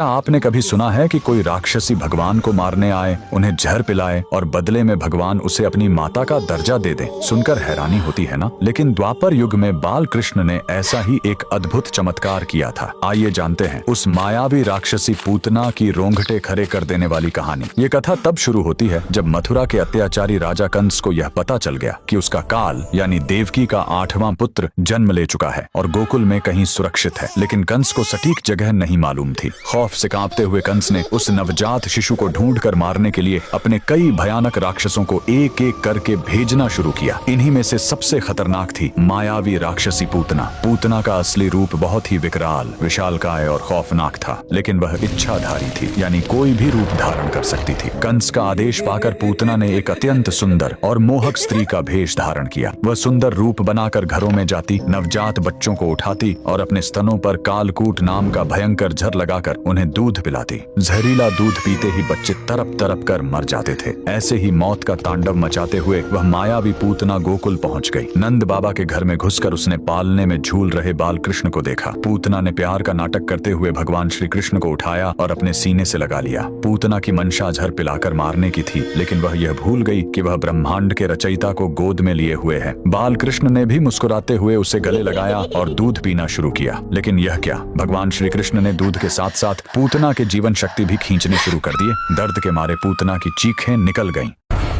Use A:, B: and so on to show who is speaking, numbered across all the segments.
A: क्या आपने कभी सुना है कि कोई राक्षसी भगवान को मारने आए, उन्हें जहर पिलाए और बदले में भगवान उसे अपनी माता का दर्जा दे दे? सुनकर हैरानी होती है ना। लेकिन द्वापर युग में बाल कृष्ण ने ऐसा ही एक अद्भुत चमत्कार किया था। आइए जानते हैं उस मायावी राक्षसी पूतना की रोंगटे खड़े कर देने वाली कहानी। ये कथा तब शुरू होती है जब मथुरा के अत्याचारी राजा कंस को यह पता चल गया कि उसका काल यानी देवकी का 8वां पुत्र जन्म ले चुका है और गोकुल में कहीं सुरक्षित है। लेकिन कंस को सटीक जगह नहीं मालूम थी। खौफ से कांपते हुए कंस ने उस नवजात शिशु को ढूंढकर मारने के लिए अपने कई भयानक राक्षसों को एक एक करके भेजना शुरू किया। इन्हीं में से सबसे खतरनाक थी मायावी राक्षसी पूतना। पूतना का असली रूप बहुत ही विकराल, विशालकाय और खौफनाक था, लेकिन वह इच्छाधारी थी, यानी कोई भी रूप धारण कर सकती थी। कंस का आदेश पाकर पूतना ने एक अत्यंत सुंदर और मोहक स्त्री का भेष धारण किया। वह सुंदर रूप बनाकर घरों में जाती, नवजात बच्चों को उठाती और अपने स्तनों पर कालकूट नाम का भयंकर जहर लगाकर उन्हें दूध पिलाती। जहरीला दूध पीते ही बच्चे तरप तरप कर मर जाते थे। ऐसे ही मौत का तांडव मचाते हुए वह मायावी पूतना गोकुल पहुंच गई। नंद बाबा के घर में घुसकर उसने पालने में झूल रहे बाल कृष्ण को देखा। पूतना ने प्यार का नाटक करते हुए भगवान श्री कृष्ण को उठाया और अपने सीने से लगा लिया। पूतना की मंशा जहर पिलाकर मारने की थी, लेकिन वह यह भूल गई कि वह ब्रह्मांड के रचयिता को गोद में लिए हुए है। बाल कृष्ण ने भी मुस्कुराते हुए उसे गले लगाया और दूध पीना शुरू किया। लेकिन यह क्या, भगवान श्री कृष्ण ने दूध के साथ साथ पूतना के जीवन शक्ति भी खींचने शुरू कर दिए। दर्द के मारे पूतना की चीखें निकल गईं।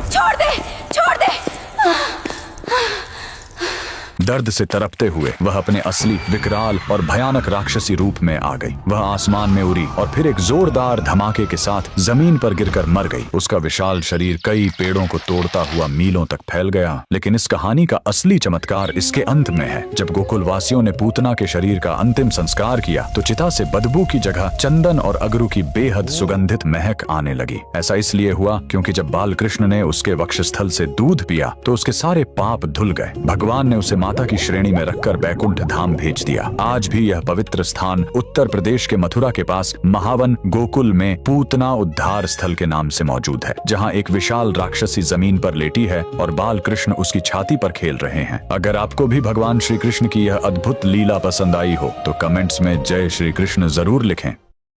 B: छोड़ दे, छोड़ दे।
A: दर्द से तड़पते हुए वह अपने असली विकराल और भयानक राक्षसी रूप में आ गई। वह आसमान में उड़ी और फिर एक जोरदार धमाके के साथ जमीन पर गिरकर मर गई। उसका विशाल शरीर कई पेड़ों को तोड़ता हुआ मीलों तक फैल गया। लेकिन इस कहानी का असली चमत्कार इसके अंत में है। जब गोकुल वासियों ने पूतना के शरीर का अंतिम संस्कार किया तो चिता से बदबू की जगह चंदन और अगरू की बेहद सुगंधित महक आने लगी। ऐसा इसलिए हुआ क्योंकि जब बाल कृष्ण ने उसके वक्षस्थल से दूध पिया तो उसके सारे पाप धुल गए। भगवान ने उसे माता की श्रेणी में रखकर बैकुंठ धाम भेज दिया। आज भी यह पवित्र स्थान उत्तर प्रदेश के मथुरा के पास महावन गोकुल में पूतना उद्धार स्थल के नाम से मौजूद है, जहां एक विशाल राक्षसी जमीन पर लेटी है और बाल कृष्ण उसकी छाती पर खेल रहे हैं। अगर आपको भी भगवान श्री कृष्ण की यह अद्भुत लीला पसंद आई हो तो कमेंट्स में जय श्री कृष्ण जरूर लिखें।